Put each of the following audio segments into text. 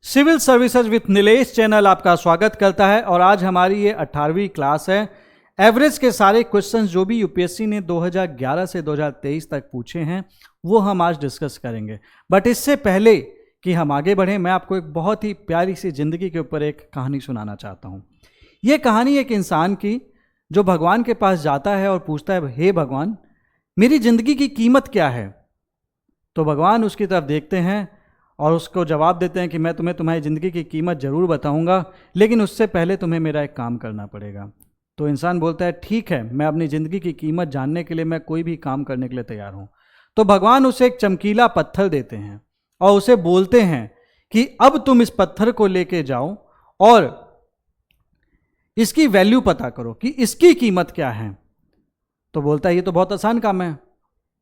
Civil services with Nilesh channel आपका स्वागत करता है और आज हमारी ये 18वीं क्लास है। एवरेज के सारे क्वेश्चंस जो भी यूपीएससी ने 2011 से 2023 तक पूछे हैं वो हम आज डिस्कस करेंगे। बट इससे पहले कि हम आगे बढ़ें, मैं आपको एक बहुत ही प्यारी सी ज़िंदगी के ऊपर एक कहानी सुनाना चाहता हूँ। ये कहानी एक इंसान की जो भगवान के पास जाता है और पूछता है, हे भगवान, मेरी ज़िंदगी की कीमत क्या है। तो भगवान उसकी तरफ देखते हैं और उसको जवाब देते हैं कि मैं तुम्हें तुम्हारी ज़िंदगी की कीमत ज़रूर बताऊंगा, लेकिन उससे पहले तुम्हें मेरा एक काम करना पड़ेगा। तो इंसान बोलता है, ठीक है, मैं अपनी ज़िंदगी की कीमत जानने के लिए मैं कोई भी काम करने के लिए तैयार हूँ। तो भगवान उसे एक चमकीला पत्थर देते हैं और उसे बोलते हैं कि अब तुम इस पत्थर को लेके जाओ और इसकी वैल्यू पता करो कि इसकी कीमत क्या है। तो बोलता है, ये तो बहुत आसान काम है।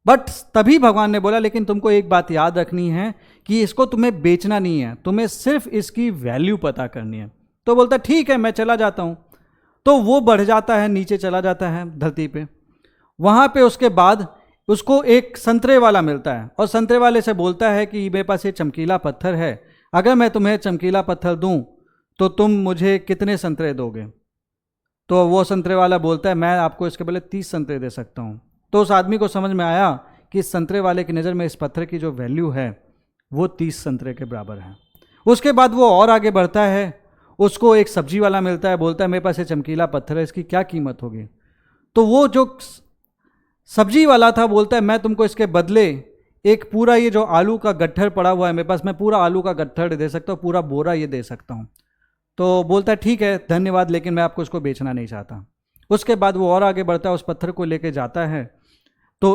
बट तभी भगवान ने बोला, लेकिन तुमको एक बात याद रखनी है कि इसको तुम्हें बेचना नहीं है, तुम्हें सिर्फ इसकी वैल्यू पता करनी है। तो बोलता, ठीक है, मैं चला जाता हूँ। तो वो बढ़ जाता है, नीचे चला जाता है धरती पे। वहाँ पे उसके बाद उसको एक संतरे वाला मिलता है और संतरे वाले से बोलता है कि मेरे पास ये चमकीला पत्थर है, अगर मैं तुम्हें चमकीला पत्थर दूँ तो तुम मुझे कितने संतरे दोगे। तो वो संतरे वाला बोलता है, मैं आपको इसके बदले 30 संतरे दे सकता हूँ। तो उस आदमी को समझ में आया कि इस संतरे वाले की नज़र में इस पत्थर की जो वैल्यू है वो 30 संतरे के बराबर है। उसके बाद वो और आगे बढ़ता है, उसको एक सब्जी वाला मिलता है, बोलता है मेरे पास ये चमकीला पत्थर है, इसकी क्या कीमत होगी। तो वो जो सब्जी वाला था बोलता है, मैं तुमको इसके बदले एक पूरा ये जो आलू का गट्ठर पड़ा हुआ है मेरे पास, मैं पूरा आलू का गट्ठर दे सकता हूँ, पूरा बोरा ये दे सकता हूँ। तो बोलता है, ठीक है, धन्यवाद, लेकिन मैं आपको इसको बेचना नहीं चाहता। उसके बाद वो और आगे बढ़ता है, उस पत्थर को लेके जाता है तो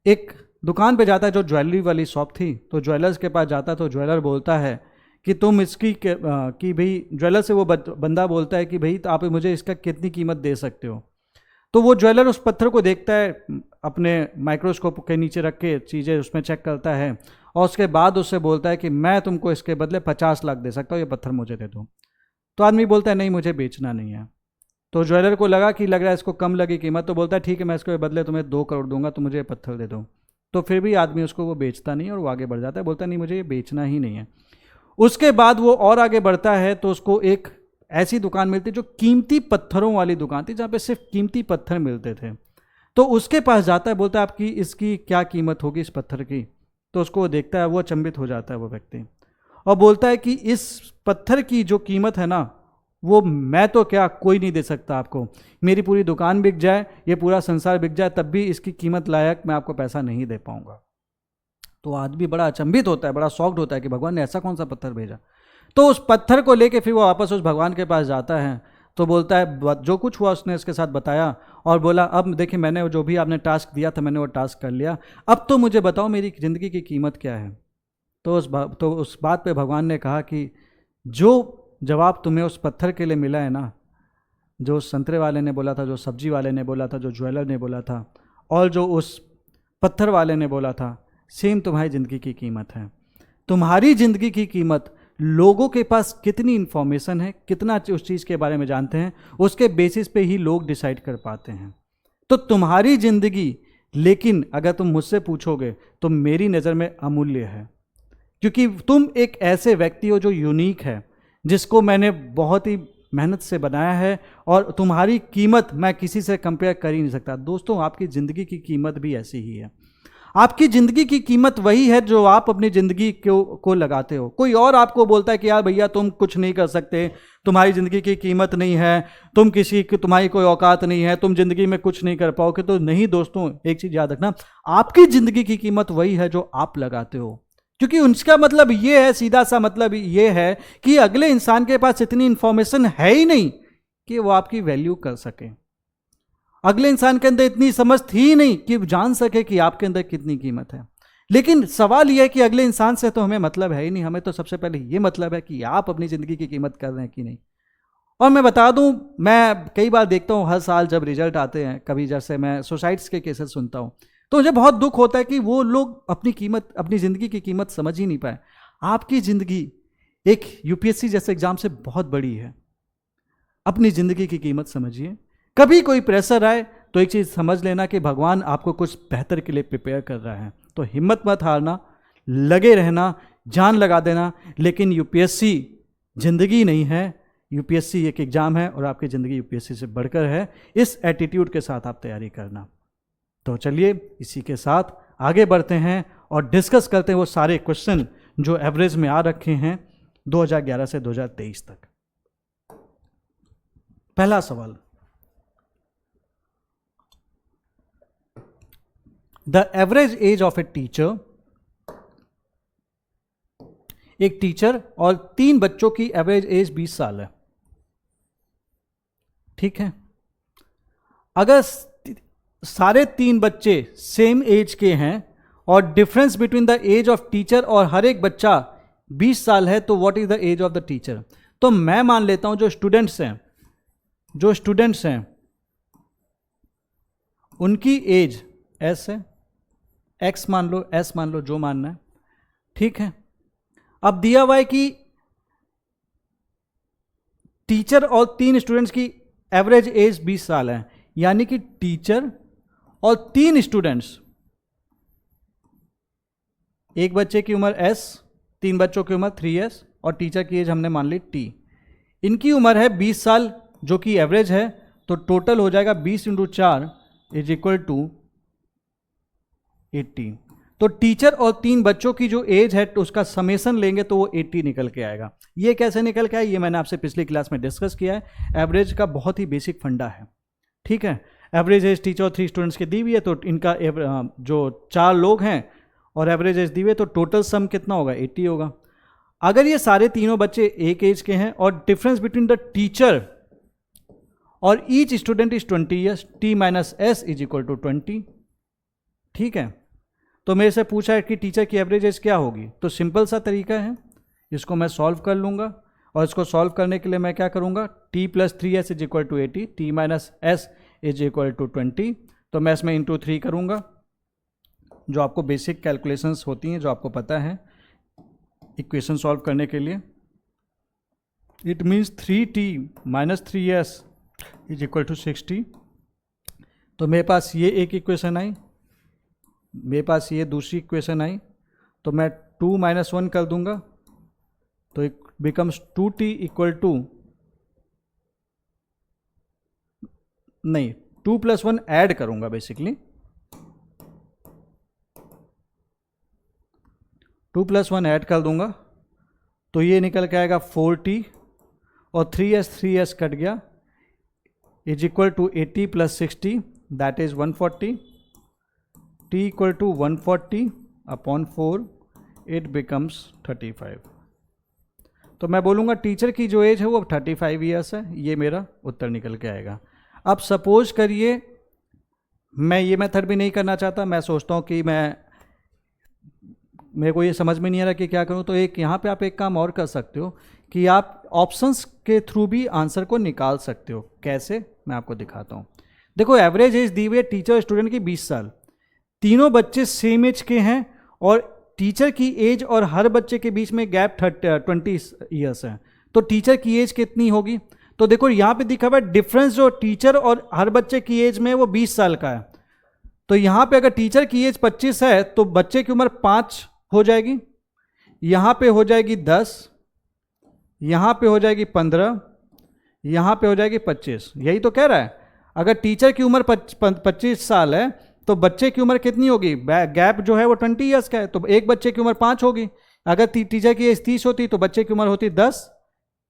एक दुकान पे जाता है जो ज्वेलरी वाली शॉप थी। तो ज्वेलर्स के पास जाता है तो ज्वेलर बोलता है कि तुम इसकी कि भाई, ज्वेलर से वो बंदा बोलता है कि भाई आप मुझे इसका कितनी कीमत दे सकते हो। तो वो ज्वेलर उस पत्थर को देखता है, अपने माइक्रोस्कोप के नीचे रख के चीज़ें उसमें चेक करता है और उसके बाद उससे बोलता है कि मैं तुमको इसके बदले 50 लाख दे सकता हूँ, ये पत्थर मुझे दे दो। तो आदमी बोलता है, नहीं, मुझे बेचना नहीं है। तो ज्वेलर को लग रहा है इसको कम लगी कीमत, तो बोलता है, ठीक है, मैं इसके बदले तुम्हें 2 करोड़ दूंगा, तो मुझे पत्थर दे दो। तो फिर भी आदमी उसको वो बेचता नहीं और वो आगे बढ़ जाता है, बोलता है, नहीं, मुझे ये बेचना ही नहीं है। उसके बाद वो और आगे बढ़ता है तो उसको एक ऐसी दुकान मिलती है जो कीमती पत्थरों वाली दुकान थी, जहाँ पे सिर्फ कीमती पत्थर मिलते थे। तो उसके पास जाता है, बोलता है, आपकी इसकी क्या कीमत होगी इस पत्थर की। तो उसको वो देखता है, वो अचंभित हो जाता है वो व्यक्ति और बोलता है कि इस पत्थर की जो कीमत है ना, वो मैं तो क्या, कोई नहीं दे सकता आपको। मेरी पूरी दुकान बिक जाए, ये पूरा संसार बिक जाए, तब भी इसकी कीमत लायक मैं आपको पैसा नहीं दे पाऊंगा। तो आदमी बड़ा अचंभित होता है, बड़ा शॉक्ड होता है कि भगवान ने ऐसा कौन सा पत्थर भेजा। तो उस पत्थर को लेके फिर वो वापस उस भगवान के पास जाता है। तो बोलता है, जो कुछ हुआ उसने इसके साथ बताया और बोला, अब देखिए, मैंने जो भी आपने टास्क दिया था मैंने वो टास्क कर लिया, अब तो मुझे बताओ मेरी ज़िंदगी की कीमत क्या है। तो उस बात पे भगवान ने कहा कि जो जवाब तुम्हें उस पत्थर के लिए मिला है ना, जो संतरे वाले ने बोला था, जो सब्जी वाले ने बोला था, जो ज्वेलर ने बोला था और जो उस पत्थर वाले ने बोला था, सेम तुम्हारी ज़िंदगी की कीमत है। तुम्हारी ज़िंदगी की कीमत लोगों के पास कितनी इन्फॉर्मेशन है, कितना उस चीज़ के बारे में जानते हैं, उसके बेसिस पे ही लोग डिसाइड कर पाते हैं। तो तुम्हारी ज़िंदगी, लेकिन अगर तुम मुझसे पूछोगे तो मेरी नज़र में अमूल्य है, क्योंकि तुम एक ऐसे व्यक्ति हो जो यूनिक है, जिसको मैंने बहुत ही मेहनत से बनाया है और तुम्हारी कीमत मैं किसी से कंपेयर कर ही नहीं सकता। दोस्तों, आपकी ज़िंदगी की कीमत भी ऐसी ही है। आपकी ज़िंदगी की कीमत वही है जो आप अपनी ज़िंदगी को लगाते हो। कोई और आपको बोलता है कि यार भैया, तुम कुछ नहीं कर सकते, तुम्हारी ज़िंदगी की कीमत नहीं है, तुम्हारी कोई औकात नहीं है, तुम ज़िंदगी में कुछ नहीं कर पाओगे। तो नहीं दोस्तों, एक चीज़ याद रखना, आपकी ज़िंदगी की कीमत वही है जो आप लगाते हो। क्योंकि उसका मतलब ये है, सीधा सा मतलब ये है कि अगले इंसान के पास इतनी इंफॉर्मेशन है ही नहीं कि वो आपकी वैल्यू कर सके। अगले इंसान के अंदर इतनी समझ थी ही नहीं कि जान सके कि आपके अंदर कितनी कीमत है। लेकिन सवाल यह है कि अगले इंसान से तो हमें मतलब है ही नहीं, हमें तो सबसे पहले ये मतलब है कि आप अपनी ज़िंदगी की कीमत कर रहे हैं कि नहीं। और मैं बता दूं, मैं कई बार देखता हूं हर साल जब रिजल्ट आते हैं, कभी जैसे मैं सुसाइड्स के केसेस सुनता हूं, तो मुझे बहुत दुख होता है कि वो लोग अपनी ज़िंदगी की कीमत समझ ही नहीं पाए। आपकी ज़िंदगी एक यूपीएससी जैसे एग्जाम से बहुत बड़ी है। अपनी ज़िंदगी की कीमत समझिए। कभी कोई प्रेशर आए तो एक चीज़ समझ लेना कि भगवान आपको कुछ बेहतर के लिए प्रिपेयर कर रहा है। तो हिम्मत मत हारना, लगे रहना, जान लगा देना, लेकिन यूपीएससी जिंदगी नहीं है, यूपीएससी एक एग्जाम है और आपकी ज़िंदगी यूपीएससी से बढ़कर है। इस एटीट्यूड के साथ आप तैयारी करना। तो चलिए इसी के साथ आगे बढ़ते हैं और डिस्कस करते हैं वो सारे क्वेश्चन जो एवरेज में आ रखे हैं 2011 से 2023 तक। पहला सवाल, the average age of a teacher, एक टीचर और 3 बच्चों की एवरेज एज 20 साल है, ठीक है। अगर सारे 3 बच्चे सेम एज के हैं और difference between the age of teacher और हर एक बच्चा 20 साल है, तो what is the age of the teacher? तो मैं मान लेता हूं जो स्टूडेंट्स हैं उनकी एज एस है, एक्स मान लो, एस मान लो, जो मानना है, ठीक है। अब दिया हुआ है कि टीचर और 3 स्टूडेंट्स की एवरेज एज 20 साल है, यानी कि टीचर और 3 स्टूडेंट्स, एक बच्चे की उम्र एस, 3 बच्चों की उम्र 3s और टीचर की एज हमने मान ली टी, इनकी उम्र है 20 साल जो कि एवरेज है। तो टोटल हो जाएगा 20 × 4 = 80। तो टीचर और 3 बच्चों की जो एज है तो उसका समेसन लेंगे तो वो 80 निकल के आएगा। ये कैसे निकल के आए ये मैंने आपसे पिछली क्लास में डिस्कस किया है। एवरेज का बहुत ही बेसिक फंडा है, ठीक है। एवरेज एज टीचर और 3 स्टूडेंट्स की दी हुई है, तो इनका जो 4 लोग हैं और एवरेज एज दी हुई है, तो टोटल सम कितना होगा? 80 होगा। अगर ये सारे तीनों बच्चे एक एज के हैं और डिफरेंस बिटवीन द टीचर और each student is 20 years, T - S = 20, ठीक है। तो मेरे से पूछा है कि टीचर की एवरेज एज क्या होगी, तो सिंपल सा तरीका है, इसको मैं सॉल्व कर लूँगा और इसको सॉल्व करने के लिए मैं क्या करूँगा, T + 3s = 80, T - S = 20, तो मैं इसमें × 3 करूँगा, जो आपको बेसिक कैलकुलेशंस होती हैं जो आपको पता है इक्वेशन सॉल्व करने के लिए। It means 3T - 3s = 60। तो मेरे पास ये एक इक्वेशन आई, मेरे पास ये दूसरी इक्वेशन आई, तो मैं 2 - 1 कर दूंगा, तो इट बिकम्स 2T = नहीं 2 + 1 ऐड करूंगा बेसिकली, 2 + 1 ऐड कर दूंगा, तो ये निकल के आएगा 4T और 3s कट गया, = 80 + 60 that is 140, T = 140/4, it becomes 35। तो मैं बोलूँगा टीचर की जो एज है वो 35 ईयर्स है, ये मेरा उत्तर निकल के आएगा। अब सपोज करिए मैं ये मेथड भी नहीं करना चाहता, मैं सोचता हूँ कि मेरे को ये समझ में नहीं आ रहा कि क्या करूँ, तो एक यहाँ पे आप एक काम और कर सकते हो कि आप ऑप्शंस के थ्रू भी आंसर को निकाल सकते हो। कैसे, मैं आपको दिखाता हूँ। देखो एवरेज एज दी हुई है टीचर स्टूडेंट की 20 साल, तीनों बच्चे सेम एज के हैं और टीचर की एज और हर बच्चे के बीच में गैप 20 ईयर्स है, तो टीचर की एज कितनी होगी? तो देखो यहाँ पे दिखा हुआ है डिफरेंस जो टीचर और हर बच्चे की एज में वो 20 साल का है। तो यहाँ पे अगर टीचर की एज 25 है तो बच्चे की उम्र 5 हो जाएगी, यहाँ पे हो जाएगी 10, यहाँ पे हो जाएगी 15, यहाँ पे हो जाएगी 25। यही तो कह रहा है, अगर टीचर की उम्र 25 साल है तो बच्चे की उम्र कितनी होगी? गैप जो है वो 20 ईयर्स का है, तो एक बच्चे की उम्र 5 होगी। अगर टीचर की एज 30 होती तो बच्चे की उम्र होती 10,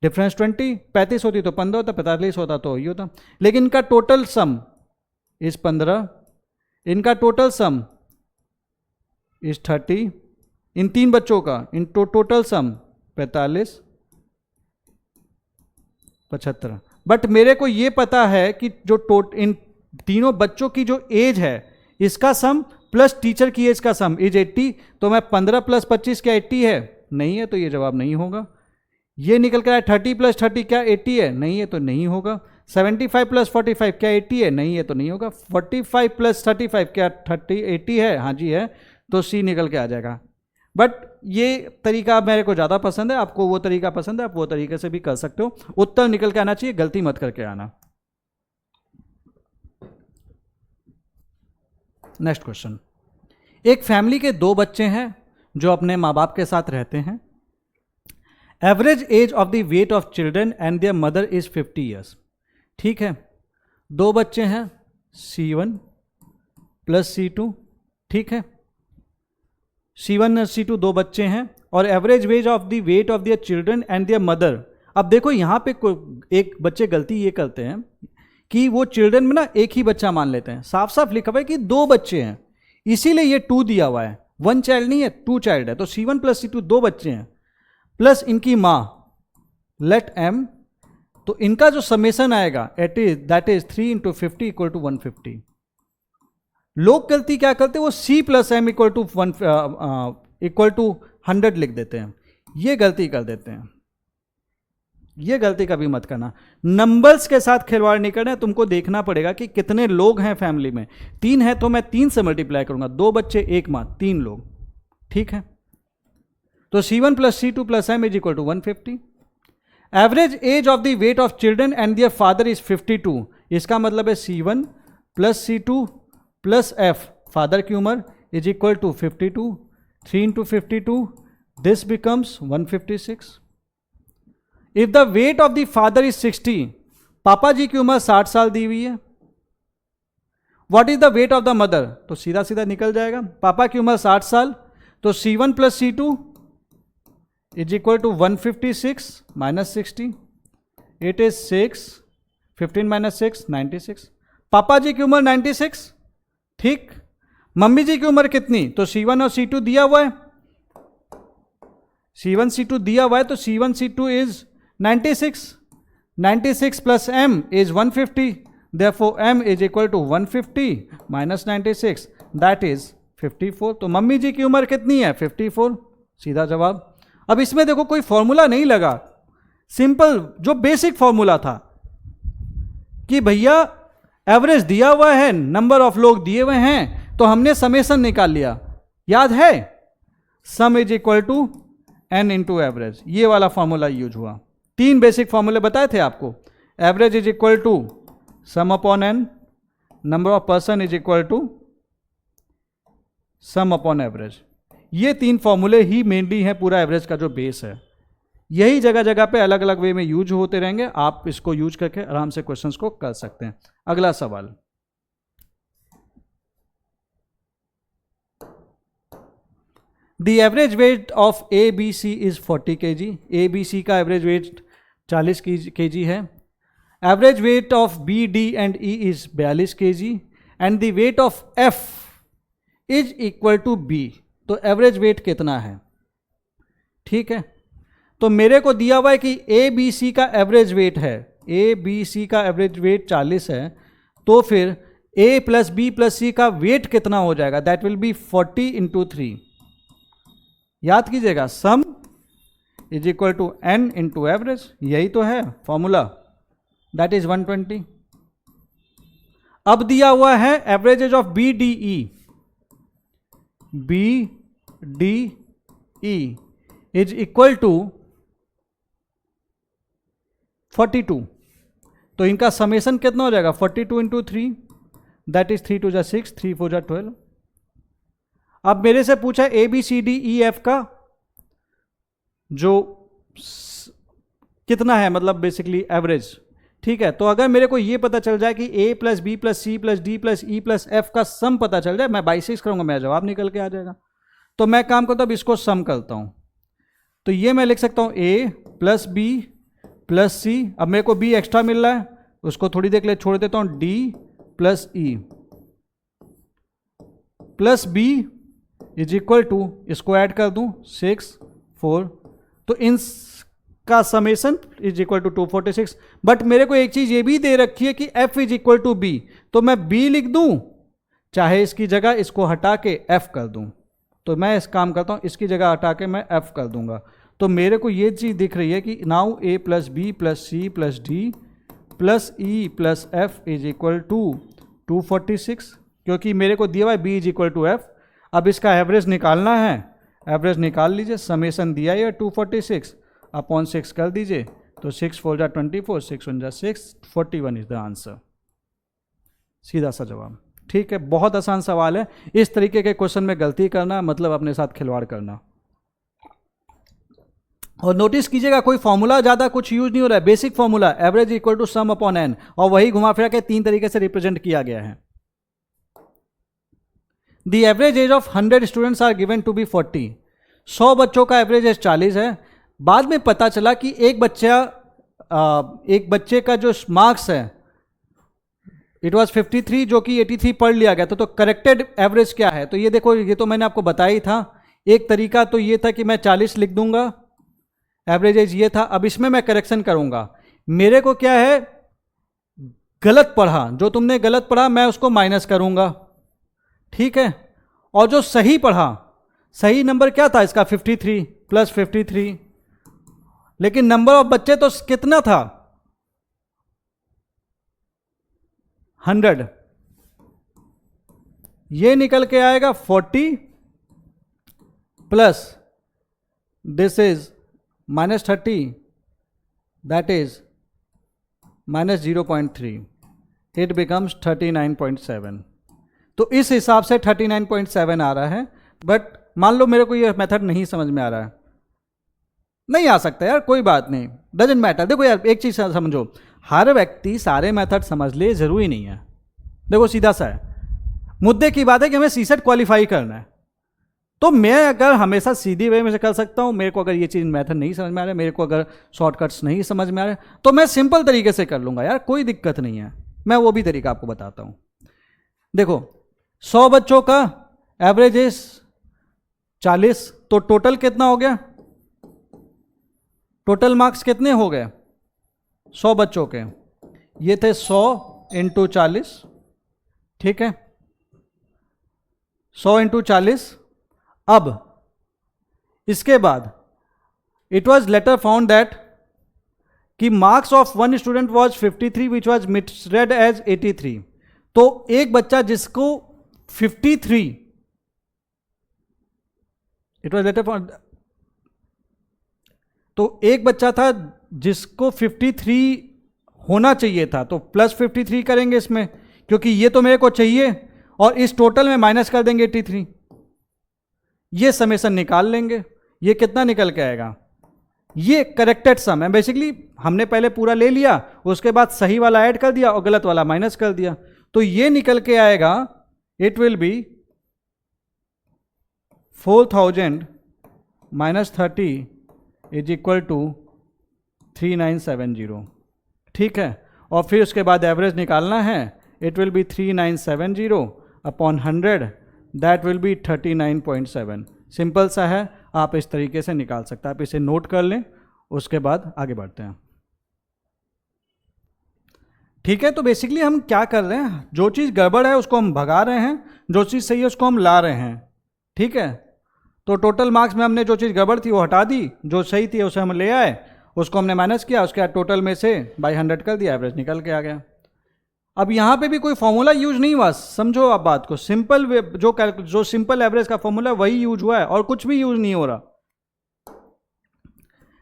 डिफरेंस 20, 35 होती तो 15 होता, 45 होता तो ये होता। लेकिन इनका टोटल सम इज 15, इनका टोटल सम इज 30, इन 3 बच्चों का इन टोटल सम 45, 75। बट मेरे को ये पता है कि जो इन तीनों बच्चों की जो एज है इसका सम प्लस टीचर की एज का सम इज 80, तो मैं 15 + 25 क्या 80 है? नहीं है, तो ये जवाब नहीं होगा। ये निकल कर आया 30 + 30 क्या 80 है? नहीं है, तो नहीं होगा। 75 + 45 क्या 80 है? नहीं है, तो नहीं होगा। 45 + 35 क्या 80 है? हाँ जी है, तो सी निकल के आ जाएगा। बट ये तरीका मेरे को ज़्यादा पसंद है, आपको वो तरीका पसंद है, आप वो तरीके से भी कर सकते हो। उत्तर निकल के आना चाहिए, गलती मत करके आना। नेक्स्ट क्वेश्चन, एक फैमिली के 2 बच्चे हैं जो अपने माँ बाप के साथ रहते हैं। Average age of the weight of children and there mother is 50 years. ठीक है, दो बच्चे हैं, C1 प्लस C2। ठीक है, C1 और C2 दो बच्चे हैं, और average ways of the weight of their children and there mother. अब देखो यहाँ पे एक बच्चे गलती ये करते हैं कि वो चिल्ड्रन में ना एक ही बच्चा मान लेते हैं। साफ साफ लिखा हुआ है कि दो बच्चे हैं, इसीलिए ये 2 दिया हुआ है, 1 चाइल्ड नहीं है, 2 चाइल्ड है। तो C1 प्लस C2 दो बच्चे हैं, प्लस इनकी माँ लेट M, तो इनका जो समेसन आएगा दैट इज 3 × 50 इक्वल टू 150। लोग गलती क्या करते हैं, वो C plus M equal to 100 लिख देते हैं, ये गलती कर देते हैं। ये गलती कभी मत करना। नंबर्स के साथ खिलवाड़ नहीं करना है, तुमको देखना पड़ेगा कि कितने लोग हैं फैमिली में। 3 है तो मैं 3 से मल्टीप्लाई करूंगा, 2 बच्चे 1 माँ, 3 लोग। ठीक है, तो C1 plus C2 plus M is equal to 150। Average age of the weight of children and their father is 52। इसका मतलब है C1 plus C2 plus F, father की उम्र, is equal to 52। 3 × 52, this becomes 156। If the weight of the father is 60, पापा जी की उम्र 60 साल दी हुई है। What is the weight of the mother, तो सीधा सीधा निकल जाएगा, पापा की उम्र 60 साल, तो C1 plus C2 is equal to 156 minus 60, it is 6, 15 minus 6, 96। पापा जी की उम्र 96। ठीक, मम्मी जी की उम्र कितनी, तो C1 और C2 दिया हुआ है, C1 C2 दिया हुआ है, तो C1 C2 इज 96। 96 प्लस M is 150, therefore M is equal to 150 minus 96, that is 54। तो मम्मी जी की उम्र कितनी है, 54, सीधा जवाब। अब इसमें देखो कोई फॉर्मूला नहीं लगा, सिंपल जो बेसिक फॉर्मूला था कि भैया एवरेज दिया हुआ है, नंबर ऑफ लोग दिए हुए हैं, तो हमने समेसन निकाल लिया, याद है, sum is equal to n into average, ये वाला फॉर्मूला यूज हुआ। 3 बेसिक फॉर्मूले बताए थे आपको, average is equal to sum upon n, number of person is equal to sum upon average. ये 3 फॉर्मूले ही मेनली हैं पूरा एवरेज का जो बेस है। यही जगह जगह पे अलग अलग वे में यूज होते रहेंगे, आप इसको यूज करके आराम से क्वेश्चंस को कर सकते हैं। अगला सवाल, the average weight of ABC is 40 kg। ABC का एवरेज वेट 40 kg है। Average weight of BD and E is 42 kg and the weight of F is equal to B। तो एवरेज वेट कितना है, ठीक है, तो मेरे को दिया हुआ है कि ABC का एवरेज वेट है, ABC का एवरेज वेट 40 है, तो फिर A plus B plus C का वेट कितना हो जाएगा, दैट विल बी 40 × 3। याद कीजिएगा, sum is equal to n into average, यही तो है फॉर्मूला, दैट इज 120। अब दिया हुआ है averages of BDE, BDE is equal to 42। तो इनका समेसन कितना हो जाएगा, 42 × 3, दैट इज 3 2 जा 6, 3 4 जा 12। अब मेरे से पूछा ABCDEF का जो कितना है, मतलब बेसिकली एवरेज, ठीक है। तो अगर मेरे को ये पता चल जाए कि A plus B plus C plus D plus E plus F का सम पता चल जाए, मैं 22 करूंगा, मेरा जवाब निकल के आ जाएगा। तो मैं काम करता हूं, अब इसको सम करता हूं, तो ये मैं लिख सकता हूं A plus B plus C। अब मेरे को B एक्स्ट्रा मिल रहा है, उसको थोड़ी देर के लिए छोड़ देता हूं, D plus E plus B is equal to, इसको ऐड कर दूं 6 4, तो इन का summation is equal to 246। But मेरे को एक चीज ये भी दे रखी है कि F is equal to B, तो मैं B लिख दूं, चाहे इसकी जगह इसको हटा के F कर दूं। तो मैं इस काम करता हूं, इसकी जगह हटा के मैं F कर दूंगा। तो मेरे को ये चीज दिख रही है कि now A plus B plus C plus D plus E plus F is equal to 246, क्योंकि मेरे को दिया हुआ है B is equal to F। अब इसका एवरेज निकालना है, एवरेज निकाल लीजिए, समेसन दिया है 246 अपॉन 6 कर दीजिए, तो 6 4 जा 24, 6 1 जा 6, 41 इज द आंसर, सीधा सा जवाब, ठीक है, बहुत आसान सवाल है। इस तरीके के क्वेश्चन में गलती करना मतलब अपने साथ खिलवाड़ करना। और नोटिस कीजिएगा कोई फॉर्मूला ज़्यादा कुछ यूज नहीं हो रहा है, basic formula average equal to sum upon N, और वही घुमा फिरा के 3 तरीके से रिप्रेजेंट किया गया है। The average age of 100 students are given to be 40। 100 बच्चों का एवरेज एज 40 है। बाद में पता चला कि एक बच्चे का जो मार्क्स है इट वॉज 53 जो कि 83 पढ़ लिया गया था। तो करेक्टेड एवरेज क्या है? तो ये देखो, ये तो मैंने आपको बताया ही था। एक तरीका तो ये था कि मैं 40 लिख दूंगा, एवरेज एज ये था। अब इसमें मैं करेक्शन करूंगा। मेरे को क्या है, गलत पढ़ा, जो तुमने गलत पढ़ा मैं उसको माइनस करूंगा, ठीक है। और जो सही पढ़ा, सही नंबर क्या था इसका 53 प्लस 53, लेकिन नंबर ऑफ बच्चे तो कितना था 100, ये निकल के आएगा 40 plus this is -30, that is -0.3, it becomes 39.7। तो इस हिसाब से 39.7 आ रहा है। बट मान लो मेरे को ये मेथड नहीं समझ में आ रहा है, नहीं आ सकता यार, कोई बात नहीं, डजेंट मैटर। देखो यार एक चीज समझो, हर व्यक्ति सारे मेथड समझ ले जरूरी नहीं है। देखो सीधा सा है, मुद्दे की बात है कि हमें सीसेट क्वालिफाई करना है। तो मैं अगर हमेशा सीधी वे में से कर सकता हूं, मेरे को अगर ये चीज मेथड नहीं समझ में आ रहा है, मेरे को अगर शॉर्टकट्स नहीं समझ में आ रहे, तो मैं सिंपल तरीके से कर लूंगा यार, कोई दिक्कत नहीं है। मैं वो भी तरीका आपको बताता हूं। देखो 100 बच्चों का एवरेज इज 40, तो टोटल कितना हो गया, टोटल मार्क्स कितने हो गए 100 बच्चों के? ये थे 100 इंटू 40, ठीक है, 100 इंटू 40। अब इसके बाद it was later found that कि marks of one student was 53 which was misread as 83। तो एक बच्चा जिसको 53, इट वॉज लेटर फाउंड, तो एक बच्चा था जिसको 53 होना चाहिए था, तो प्लस 53 करेंगे इसमें, क्योंकि ये तो मेरे को चाहिए, और इस टोटल में माइनस कर देंगे 83, ये समेशन निकाल लेंगे। ये कितना निकल के आएगा, ये करेक्टेड सम है। बेसिकली हमने पहले पूरा ले लिया, उसके बाद सही वाला ऐड कर दिया और गलत वाला माइनस कर दिया, तो ये निकल के आएगा, it will be 4000 minus 30 is equal to 3970, ठीक है। और फिर उसके बाद एवरेज निकालना है, it will B 3970 upon 100, that will be 39.7। Simple सा है, आप इस तरीके से निकाल सकते हैं। आप इसे नोट कर लें, उसके बाद आगे बढ़ते हैं, ठीक है। तो बेसिकली हम क्या कर रहे हैं, जो चीज़ गड़बड़ है उसको हम भगा रहे हैं, जो चीज़ सही है उसको हम ला रहे हैं, ठीक है। तो टोटल मार्क्स में हमने जो चीज़ गड़बड़ थी वो हटा दी, जो सही थी उसे हम ले आए, उसको हमने माइनस किया, उसके बाद टोटल में से बाई 100 कर दिया, एवरेज निकल के आ गया। अब यहाँ पे भी कोई फॉर्मूला यूज नहीं हुआ, समझो आप बात को, सिंपल जो सिंपल एवरेज का फॉर्मूला वही यूज हुआ है और कुछ भी यूज नहीं हो रहा।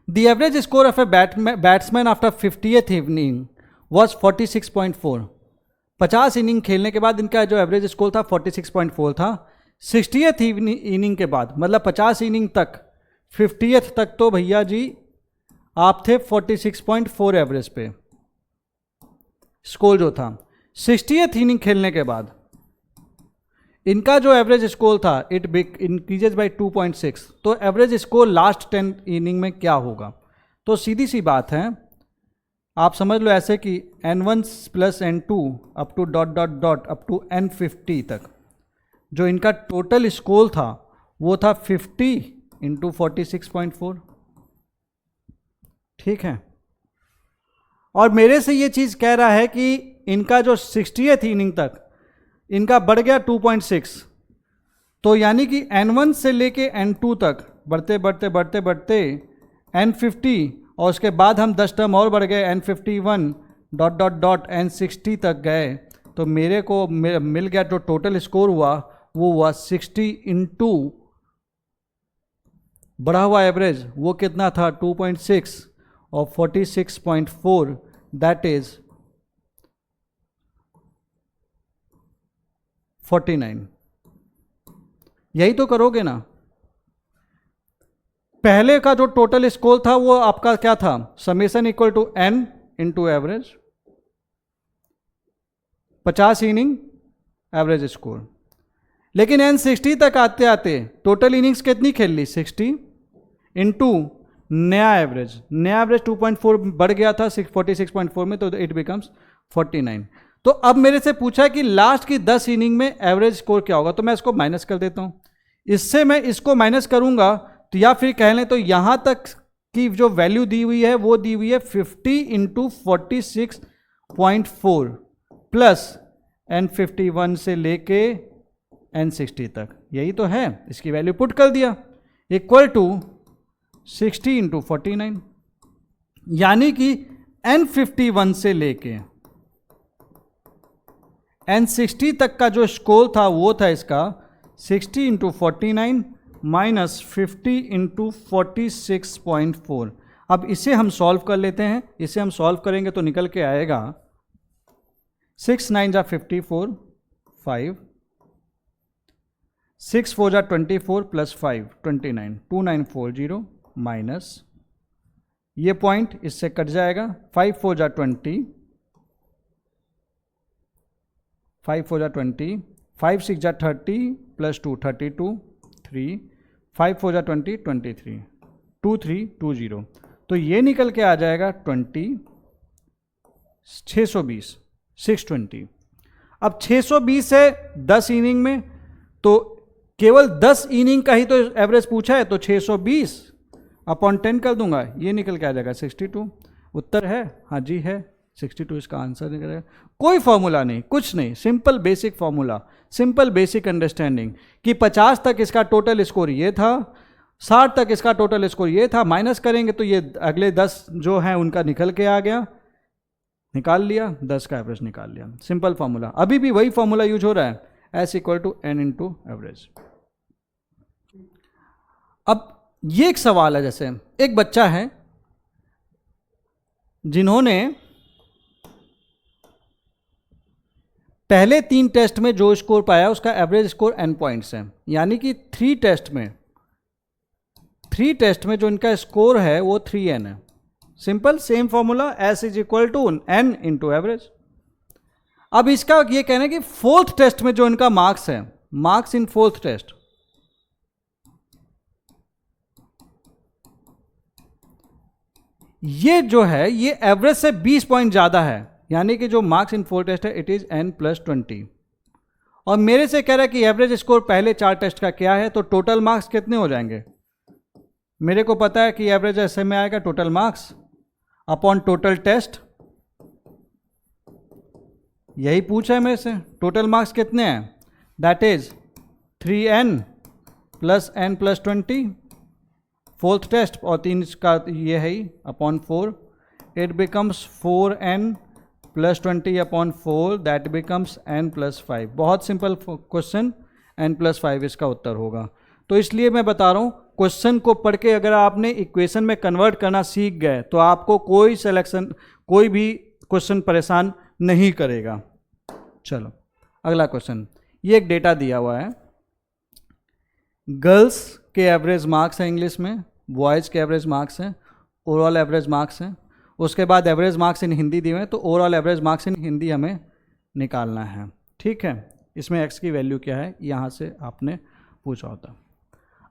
The average score of a batsman after 50th inning was 46.4। 50 inning खेलने के बाद इनका जो एवरेज स्कोर था 46.4 था। 60th इनिंग के बाद, मतलब 50 इनिंग तक, 50th तक तो भैया जी आप थे 46.4 एवरेज पे स्कोर जो था। 60th इनिंग खेलने के बाद इनका जो एवरेज स्कोर था इट इंक्रीजेज बाय 2.6। तो एवरेज स्कोर लास्ट 10 इनिंग में क्या होगा? तो सीधी सी बात है, आप समझ लो ऐसे कि n1 plus n2 up to dot dot dot up to n50 तक जो इनका टोटल स्कोर था वो था 50 इंटू 46.4, ठीक है। और मेरे से ये चीज़ कह रहा है कि इनका जो 60th इनिंग तक इनका बढ़ गया 2.6, तो यानी कि n1 से लेके n2 तक बढ़ते बढ़ते बढ़ते बढ़ते n50, और उसके बाद हम 10 टर्म और बढ़ गए n51 dot dot dot n60 तक गए, तो मेरे को मिल गया जो टोटल स्कोर हुआ वो हुआ 60 इंटू बढ़ा हुआ एवरेज, वो कितना था 2.6 और 46.4, दैट इज 49। यही तो करोगे ना। पहले का जो टोटल स्कोर था वो आपका क्या था, summation equal to n into average, 50 inning average score. लेकिन n 60 तक आते आते टोटल इनिंग्स कितनी खेल ली, 60 इंटू नया एवरेज। नया एवरेज 2.4 बढ़ गया था 46.4 में, तो इट बिकम्स 49। तो अब मेरे से पूछा है कि लास्ट की 10 इनिंग में एवरेज स्कोर क्या होगा, तो मैं इसको माइनस कर देता हूं। इससे मैं इसको माइनस करूंगा तो या फिर कह लें तो यहां तक की जो वैल्यू दी हुई है वो दी हुई है 50 इंटू 46.4 प्लस n51 से लेके n60 तक, यही तो है। इसकी वैल्यू पुट कर दिया, इक्वल टू 60 इंटू 49, यानी कि n51 से लेके n60 तक का जो स्कोर था वो था इसका 60 इंटू 49 माइनस 50 इंटू 46.4। अब इसे हम सॉल्व कर लेते हैं। इसे हम सॉल्व करेंगे तो निकल के आएगा 6 9 जा 54, 5 6 4 जा 24 प्लस 5 29, 2940 माइनस ये पॉइंट इससे कट जाएगा, 5 4 जा 20, 5 4 जा 20, 5 6 जा 30 प्लस 2 32, 3 5 4 जा 20 23, 2 3 2 0। तो ये निकल के आ जाएगा 20 620 620। अब 620 है 10 इनिंग में, तो केवल 10 इनिंग का ही तो एवरेज पूछा है, तो 620 अपॉन 10 कर दूंगा, ये निकल के आ जाएगा 62। उत्तर है, हाँ जी है 62 इसका आंसर निकलेगा। कोई फॉर्मूला नहीं, कुछ नहीं, simple basic formula, simple basic understanding कि 50 तक इसका टोटल स्कोर ये था, 60 तक इसका टोटल स्कोर ये था, माइनस करेंगे तो ये अगले 10 जो हैं उनका निकल के आ गया, निकाल लिया, 10 का एवरेज निकाल लिया। सिंपल फॉर्मूला, अभी भी वही फॉर्मूला यूज हो रहा है, S equal to N into average. अब ये एक सवाल है, जैसे एक बच्चा है जिन्होंने पहले 3 टेस्ट में जो स्कोर पाया उसका एवरेज स्कोर n पॉइंट्स है, यानी कि 3 टेस्ट में जो इनका स्कोर है वो 3n है। Simple same formula, s is equal to n into average. अब इसका ये कहना है कि 4th टेस्ट में जो इनका मार्क्स है, मार्क्स इन 4th टेस्ट, ये जो है ये एवरेज से 20 पॉइंट ज्यादा है, यानी कि जो मार्क्स इन 4 टेस्ट है इट इज n प्लस 20। और मेरे से कह रहा है कि एवरेज स्कोर पहले 4 टेस्ट का क्या है, तो टोटल मार्क्स कितने हो जाएंगे। मेरे को पता है कि एवरेज ऐसे में आएगा total marks upon total test, यही पूछा है मेरे से। टोटल मार्क्स कितने हैं, that is 3n plus n plus 20 4th test, और 3 का ये है ही upon 4, it becomes 4n plus 20 upon 4, that becomes n plus 5। बहुत सिंपल क्वेश्चन, n प्लस 5 इसका उत्तर होगा। तो इसलिए मैं बता रहा हूँ, क्वेश्चन को पढ़ के अगर आपने इक्वेशन में कन्वर्ट करना सीख गए तो आपको कोई सिलेक्शन, कोई भी क्वेश्चन परेशान नहीं करेगा। चलो अगला क्वेश्चन, ये एक डेटा दिया हुआ है, गर्ल्स के एवरेज मार्क्स हैं इंग्लिश में, बॉयज़ के एवरेज मार्क्स हैं, ओवरऑल एवरेज मार्क्स हैं, उसके बाद एवरेज मार्क्स इन हिंदी दिए हुए हैं, तो overall average marks in Hindi हमें निकालना है। ठीक है, इसमें x की वैल्यू क्या है यहाँ से आपने पूछा होता।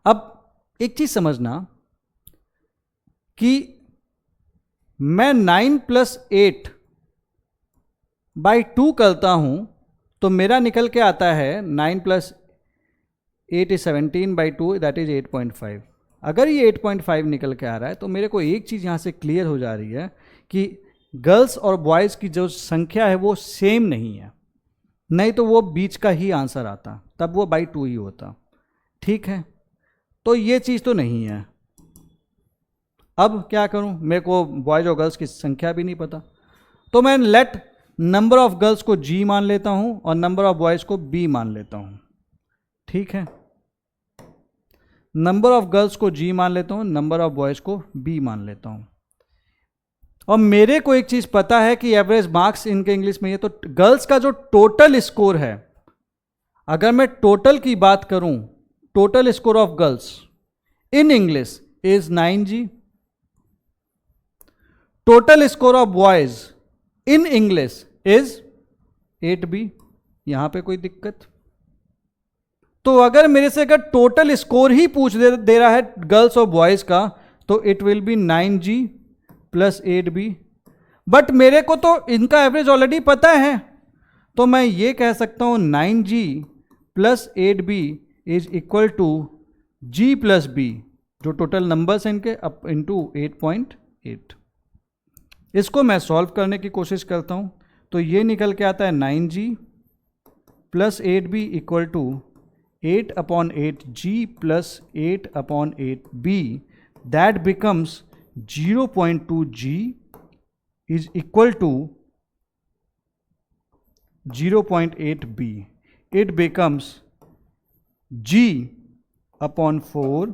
अब एक चीज़ समझना कि मैं 9 प्लस 8 बाई 2 करता हूँ तो मेरा निकल के आता है 9 plus 8 is 17 by 2, that is 8.5। अगर ये 8.5 निकल के आ रहा है तो मेरे को एक चीज़ यहाँ से क्लियर हो जा रही है कि गर्ल्स और बॉयज़ की जो संख्या है वो सेम नहीं है, नहीं तो वो बीच का ही आंसर आता, तब वो बाई 2 ही होता। ठीक है, तो ये चीज़ तो नहीं है। अब क्या करूँ, मेरे को बॉयज़ और गर्ल्स की संख्या भी नहीं पता, तो मैं लेट नंबर ऑफ गर्ल्स को g मान लेता हूँ और नंबर ऑफ बॉयज़ को b मान लेता हूँ। ठीक है, नंबर ऑफ गर्ल्स को g मान लेता हूँ, नंबर ऑफ बॉयज़ को b मान लेता हूँ। और मेरे को एक चीज़ पता है कि एवरेज मार्क्स इनके इंग्लिश में ये, तो गर्ल्स का जो टोटल स्कोर है, अगर मैं टोटल की बात करूं, total score of girls in English is 9G, total score of boys in English is 8B। यहां पे कोई दिक्कत? तो अगर मेरे से अगर टोटल स्कोर ही पूछ दे रहा है गर्ल्स और बॉयज का, तो it will B 9G plus 8B। But मेरे को तो इनका एवरेज ऑलरेडी पता है, तो मैं ये कह सकता हूं 9G plus 8B is equal to G plus B, जो टोटल नंबर्स हैं इनके, अप इंटू 8.8। इसको मैं सॉल्व करने की कोशिश करता हूं, तो ये निकल के आता है 9G plus 8B equal to 8/8G plus 8/8B, that becomes 0.2G is equal to 0.8B. It becomes G upon 4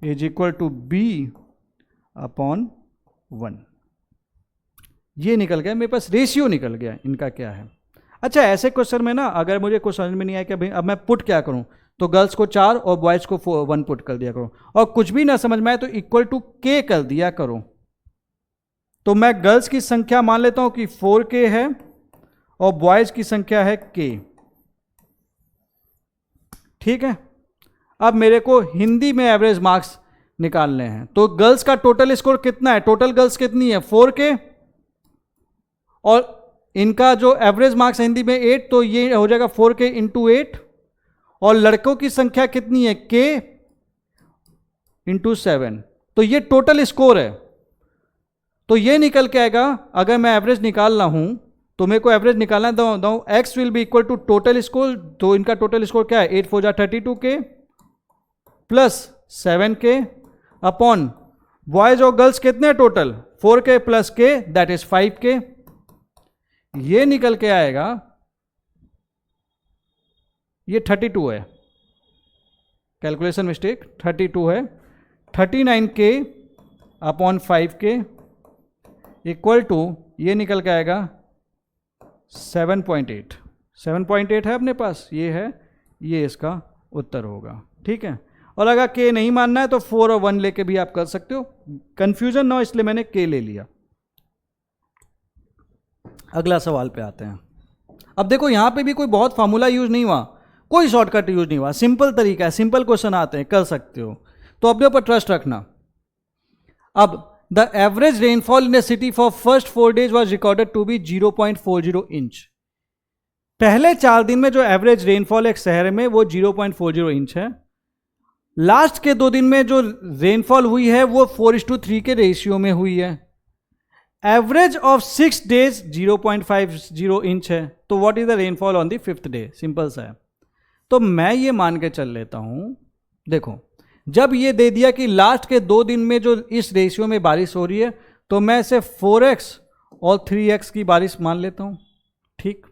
is equal to B upon 1. ये निकल गया मेरे पास, रेशियो निकल गया इनका क्या है। अच्छा, ऐसे क्वेश्चन में ना अगर मुझे कुछ समझ में नहीं आया कि भाई अब मैं पुट क्या करूं, तो गर्ल्स को 4 और बॉयज को 1 पुट कर दिया करो, और कुछ भी ना समझ में आए तो इक्वल टू K कर दिया करो। तो मैं गर्ल्स की संख्या मान लेता हूं कि 4K है और बॉयज की संख्या है K। ठीक है, अब मेरे को हिंदी में एवरेज मार्क्स निकालने हैं। तो गर्ल्स का टोटल स्कोर कितना है, टोटल गर्ल्स कितनी है 4K, और इनका जो एवरेज मार्क्स है हिंदी में 8, तो ये हो जाएगा 4K इंटू 8, और लड़कों की संख्या कितनी है K इंटू 7, तो ये टोटल स्कोर है। तो ये निकल के आएगा, अगर मैं एवरेज निकाल रहा हूं तो मेरे को एवरेज निकालना दो, x will be equal to total score. तो इनका टोटल स्कोर क्या है, 8 4 जा 32K plus 7K upon boys और गर्ल्स कितने total 4K plus K, that is 5K। ये निकल के आएगा, ये 32 है, कैलकुलेशन मिस्टेक, 32 है, 39K upon 5K equal to, ये निकल के आएगा 7.8। 7.8 है अपने पास, ये है, ये इसका उत्तर होगा। ठीक है, और अगर K नहीं मानना है तो 4 और 1 लेके भी आप कर सकते हो, कंफ्यूजन ना हो इसलिए मैंने K ले लिया। अगला सवाल पे आते हैं। अब देखो यहां पे भी कोई बहुत फार्मूला यूज नहीं हुआ, कोई शॉर्टकट यूज नहीं हुआ, सिंपल तरीका है, सिंपल क्वेश्चन आते हैं, कर सकते हो, तो अपने ऊपर ट्रस्ट रखना। अब the average rainfall in a city for first 4 days was recorded to be 0.40 inch. पहले 4 दिन में जो एवरेज रेनफॉल एक शहर में वो 0.40 इंच है। लास्ट के 2 दिन में जो रेनफॉल हुई है वो 4:3 के रेशियो में हुई है। एवरेज ऑफ 6 डेज 0.50 इंच है। तो what is the rainfall on the 5th day, simple सा है। तो मैं ये मान के चल लेता हूं, देखो जब ये दे दिया कि लास्ट के 2 दिन में जो इस रेशियो में बारिश हो रही है, तो मैं इसे 4x और 3x की बारिश मान लेता हूं। ठीक,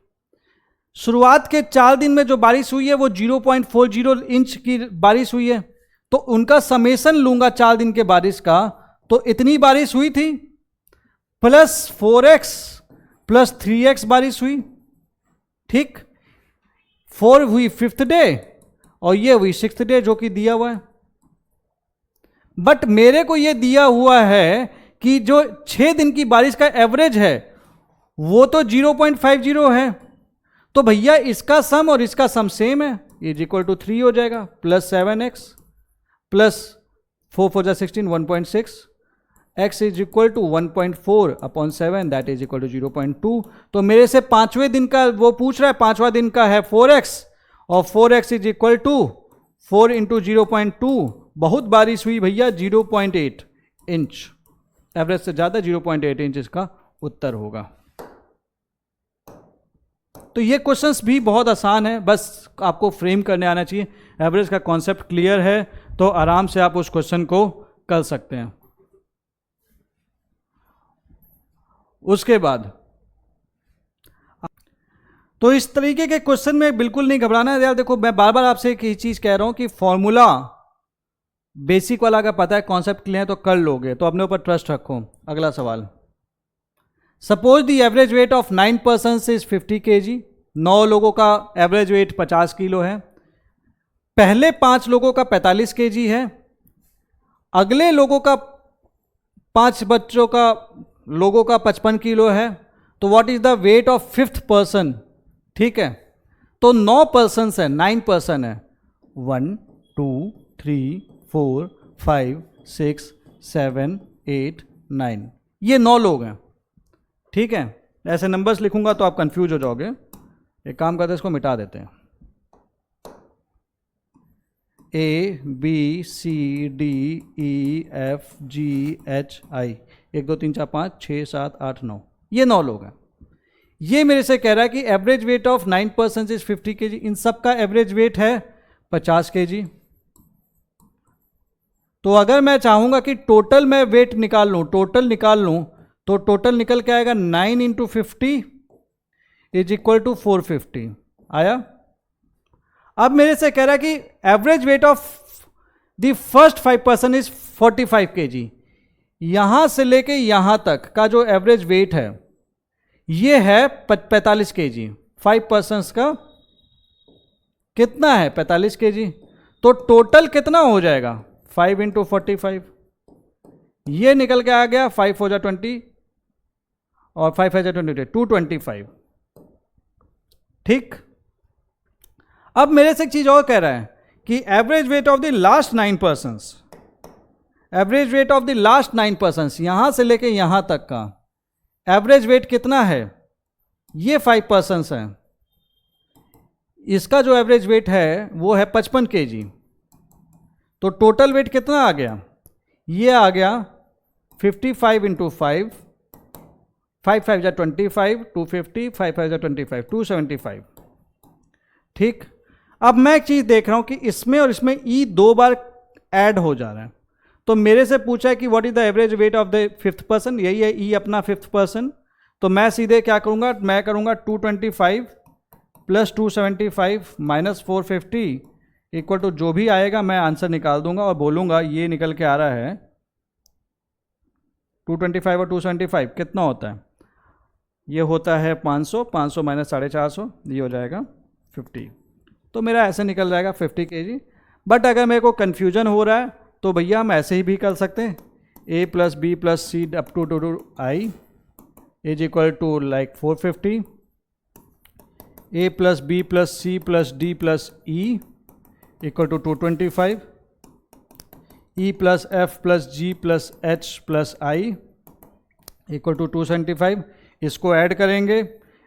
शुरुआत के 4 दिन में जो बारिश हुई है वो 0.40 इंच की बारिश हुई है, तो उनका समेशन लूंगा 4 दिन के बारिश का, तो इतनी बारिश हुई थी प्लस 4x प्लस 3x बारिश हुई। ठीक, 4 हुई 5th डे और ये हुई 6th डे जो कि दिया हुआ है। बट मेरे को ये दिया हुआ है कि जो 6 दिन की बारिश का एवरेज है वो तो 0.50 है, तो भैया इसका सम और इसका सम सेम है, इज इक्वल टू 3 हो जाएगा, प्लस 7x प्लस 4 4 जा 16 1.6, x is equal to 1.4 upon 7, that is equal to 0.2। तो मेरे से 5वें दिन का वो पूछ रहा है, 5वां दिन का है 4x, और 4x is equal to 4 into 0.2, बहुत बारिश हुई भैया 0.8 इंच, एवरेज से ज्यादा 0.8 इंच इसका उत्तर होगा। तो ये क्वेश्चंस भी बहुत आसान है, बस आपको फ्रेम करने आना चाहिए। एवरेज का कॉन्सेप्ट क्लियर है तो आराम से आप उस क्वेश्चन को कर सकते हैं। उसके बाद तो इस तरीके के क्वेश्चन में बिल्कुल नहीं घबराना है यार। देखो मैं बार बार आपसे एक ही चीज कह रहा हूं कि फॉर्मूला बेसिक वाला का पता है, कॉन्सेप्ट क्लियर है तो कर लोगे, तो अपने ऊपर ट्रस्ट रखो। अगला सवाल, suppose the average weight of 9 persons is 50 kg 9 लोगों का एवरेज वेट 50 किलो है, पहले 5 लोगों का 45 केजी है, अगले लोगों का 5 बच्चों का लोगों का 55 किलो है, तो what is the weight of 5th person? ठीक है, तो 9 पर्सन है, 9 पर्सन है, 1 2 3 4 5 6 7 8 9, ये 9 लोग हैं। ठीक है, ऐसे नंबर्स लिखूंगा तो आप कंफ्यूज हो जाओगे, एक काम करते हैं इसको मिटा देते हैं। A B C D E F G H I 1 2 3 4 5 6 7 8 9, ये 9 लोग हैं। ये मेरे से कह रहा है कि average weight of 9 person is 50 KG, इन सब का एवरेज वेट है 50 केजी। तो अगर मैं चाहूंगा कि टोटल मैं वेट निकाल लूं, टोटल निकाल लूं, तो टोटल निकल के आएगा 9 इंटू 50 इज इक्वल टू 450 आया। अब मेरे से कह रहा है कि average weight of the first 5 person is 45 KG, यहां से लेके यहां तक का जो एवरेज वेट है ये है 45 केजी। 5 पर्सन्स का कितना है? 45 केजी। तो टोटल कितना हो जाएगा? 5 इंटू 45, ये निकल के आ गया 5 हो जा 20 और 5 जा 20, 225। ठीक, अब मेरे से एक चीज और कह रहा है कि average weight of the last 9 persons, average weight of the last 9 persons यहां से लेके यहां तक का एवरेज वेट कितना है? ये 5 पर्सन्स हैं, इसका जो एवरेज वेट है वो है 55 केजी। तो टोटल वेट कितना आ गया? ये आ गया 55 इंटू 5, 5 5 जा 25, 250, 5 5 जा 25, 275। ठीक, अब मैं एक चीज देख रहा हूं कि इसमें और इसमें ई 2 बार ऐड हो जा रहा है। तो मेरे से पूछा है कि what is the average weight of the 5th person, यही है ई अपना 5th पर्सन। तो मैं सीधे क्या करूंगा, मैं करूंगा 225 प्लस 275 माइनस 450 इक्वल टू जो भी आएगा मैं आंसर निकाल दूंगा और बोलूंगा ये निकल के आ रहा है 225 और 275 कितना होता है? ये होता है 500, 500 माइनस 450, ये हो जाएगा 50। तो मेरा ऐसे निकल जाएगा 50 केजी। बट अगर मेरे को कन्फ्यूजन हो रहा है तो भैया हम ऐसे ही भी कर सकते हैं, a plus b plus c up to i is equal to like 450, a plus b plus c plus d plus e equal to 225, e plus f plus g plus h plus i equal to 275। इसको add करेंगे,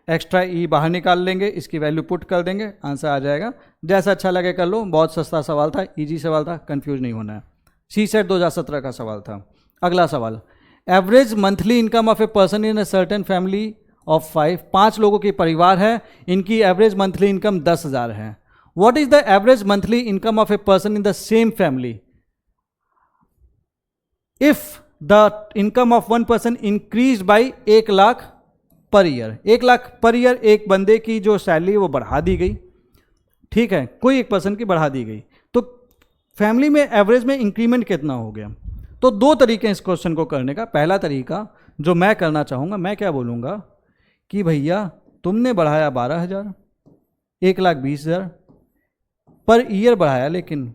extra ई बाहर निकाल लेंगे, इसकी value put कर देंगे, answer आ जाएगा। जैसा अच्छा लगे कर लो, बहुत सस्ता सवाल था, इजी सवाल था, कंफ्यूज नहीं होना है। सी सेट 2017 का सवाल था। अगला सवाल, average monthly income of a person in a certain family of 5 लोगों की परिवार है, इनकी एवरेज मंथली इनकम 10,000 है। What is the average monthly income of a person in the same family if the income of 1 person increase by 1 lakh per year. 1 lakh per year एक बंदे की जो सैलरी वो बढ़ा दी गई, ठीक है, कोई एक पर्सन की बढ़ा दी गई, तो फैमिली में एवरेज में इंक्रीमेंट कितना हो गया? तो 2 तरीके हैं इस क्वेश्चन को करने का। पहला तरीका जो मैं करना चाहूँगा, मैं क्या बोलूँगा कि भैया तुमने बढ़ाया 12,000, 1,20,000 पर ईयर बढ़ाया, लेकिन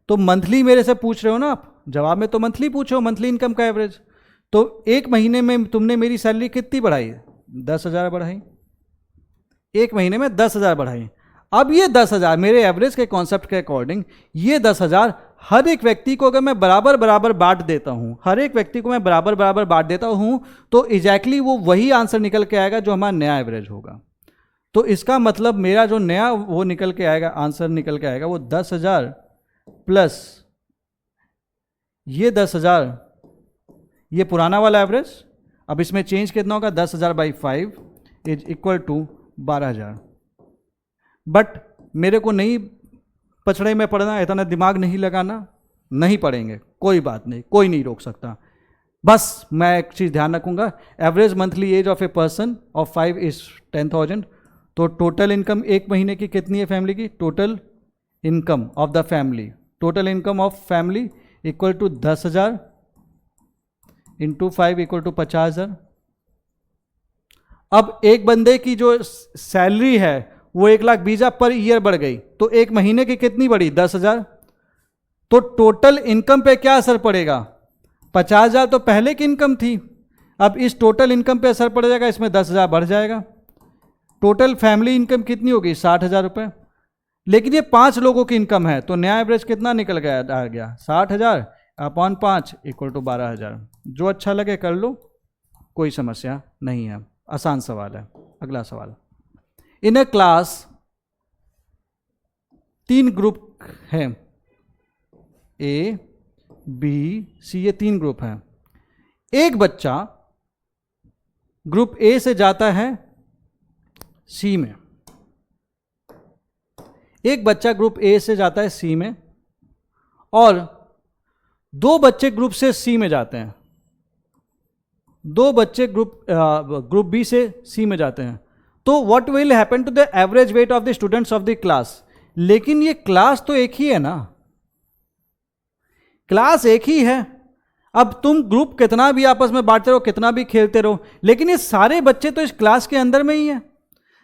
तो मंथली मेरे से पूछ रहे हो ना आप, जवाब में तो मंथली पूछो, मंथली इनकम का एवरेज। तो 1 महीने में तुमने मेरी सैलरी कितनी बढ़ाई? 10,000 बढ़ाई, 1 महीने में 10,000 बढ़ाई। अब ये 10,000 मेरे एवरेज के कॉन्सेप्ट के अकॉर्डिंग, ये 10,000 हर एक व्यक्ति को अगर मैं बराबर बराबर बांट देता हूं, हर एक व्यक्ति को मैं बराबर बराबर बांट देता हूं, तो एग्जैक्टली वो वही आंसर निकल के आएगा जो हमारा नया एवरेज होगा। तो इसका मतलब मेरा जो नया वो निकल के आएगा, आंसर निकल के आएगा वो 10,000 प्लस ये 10,000, ये पुराना वाला एवरेज। अब इसमें चेंज कितना होगा? 10,000 by 5 is equal to 12,000। But मेरे को नहीं पछड़े में पड़ना, इतना दिमाग नहीं लगाना, नहीं पढ़ेंगे, कोई बात नहीं, कोई नहीं रोक सकता। बस मैं एक चीज़ ध्यान रखूंगा, average monthly age of a person of 5 is 10,000। तो टोटल इनकम 1 महीने की कितनी है फैमिली की? Total income of the family, total income of family equal to 10,000 into 5 equal to 50,000। अब एक बंदे की जो सैलरी है वो 1,20,000 पर ईयर बढ़ गई, तो एक महीने की कितनी बढ़ी? 10,000। तो टोटल इनकम पे क्या असर पड़ेगा? 50,000 तो पहले की इनकम थी, अब इस टोटल इनकम पे असर पड़ जाएगा, इसमें 10,000 बढ़ जाएगा। टोटल फैमिली इनकम कितनी होगी? 60,000 रुपये। लेकिन ये 5 लोगों की इनकम है, तो नया एवरेज कितना निकल गया? आ गया 60,000 अपॉन 5 इक्वल टू 12,000। जो अच्छा लगे कर लो, कोई समस्या नहीं है, आसान सवाल है। अगला सवाल, इन अ क्लास 3 ग्रुप हैं, ए बी सी, ये 3 ग्रुप हैं। एक बच्चा ग्रुप ए से जाता है सी में, एक बच्चा ग्रुप ए से जाता है सी में, और 2 बच्चे ग्रुप से सी में जाते हैं, 2 बच्चे ग्रुप बी से सी में जाते हैं। तो what will happen to the average weight of the students of the class? लेकिन ये क्लास तो एक ही है ना, क्लास एक ही है। अब तुम ग्रुप कितना भी आपस में बांटते रहो, कितना भी खेलते रहो, लेकिन ये सारे बच्चे तो इस क्लास के अंदर में ही हैं।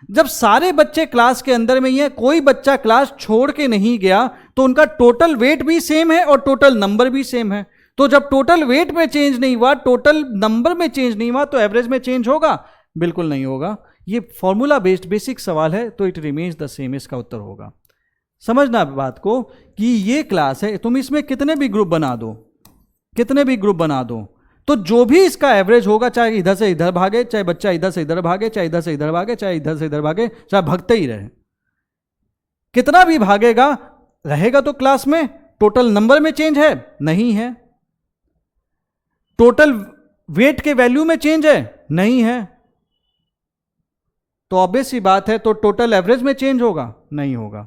जब सारे बच्चे क्लास के अंदर में ही हैं, कोई बच्चा क्लास छोड़ के नहीं गया, तो उनका टोटल वेट भी सेम है और टोटल नंबर भी सेम है। तो जब टोटल वेट में चेंज नहीं हुआ, टोटल नंबर में चेंज नहीं हुआ, तो एवरेज में चेंज होगा? बिल्कुल नहीं होगा। ये फॉर्मूला बेस्ड बेसिक सवाल है, तो इट रिमेन्स द सेम, इसका उत्तर होगा। समझना बात को कि ये क्लास है, तुम इसमें कितने भी ग्रुप बना दो, कितने भी ग्रुप बना दो, तो जो भी इसका एवरेज होगा, चाहे इधर से इधर भागे, चाहे बच्चा इधर से इधर भागे, चाहे इधर से इधर भागे, चाहे इधर से इधर भागे, चाहे भागते ही रहे, कितना भी भागेगा रहेगा तो क्लास में। टोटल नंबर में चेंज है? नहीं है। टोटल वेट के वैल्यू में चेंज है? नहीं है। तो ऑब्वियस सी बात है, तो टोटल एवरेज में चेंज होगा? नहीं होगा।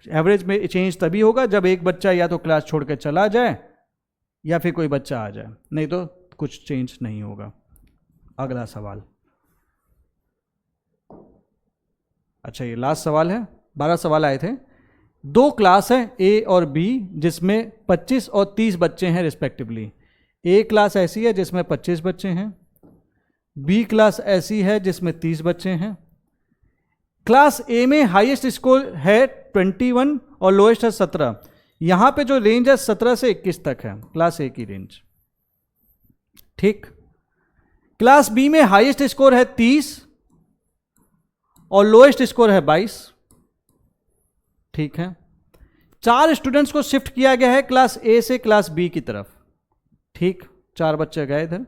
एवरेज में चेंज तभी होगा जब एक बच्चा या तो क्लास छोड़ के चला जाए या फिर कोई बच्चा आ जाए, नहीं तो कुछ चेंज नहीं होगा। अगला सवाल, अच्छा ये लास्ट सवाल है, 12 सवाल आए थे। 2 क्लास है ए और बी, जिसमें 25 और 30 बच्चे हैं रिस्पेक्टिवली। ए क्लास ऐसी है जिसमें 25 बच्चे हैं, बी क्लास ऐसी है जिसमें 30 बच्चे हैं। क्लास ए में हाईएस्ट स्कोर है 21 और लोएस्ट है 17। यहां पे जो रेंज है 17 से 21 तक है, क्लास ए की रेंज, ठीक। क्लास बी में हाईएस्ट स्कोर है 30 और लोएस्ट स्कोर है 22, ठीक है। 4 स्टूडेंट्स को शिफ्ट किया गया है क्लास ए से क्लास बी की तरफ, ठीक। 4 बच्चे गए इधर,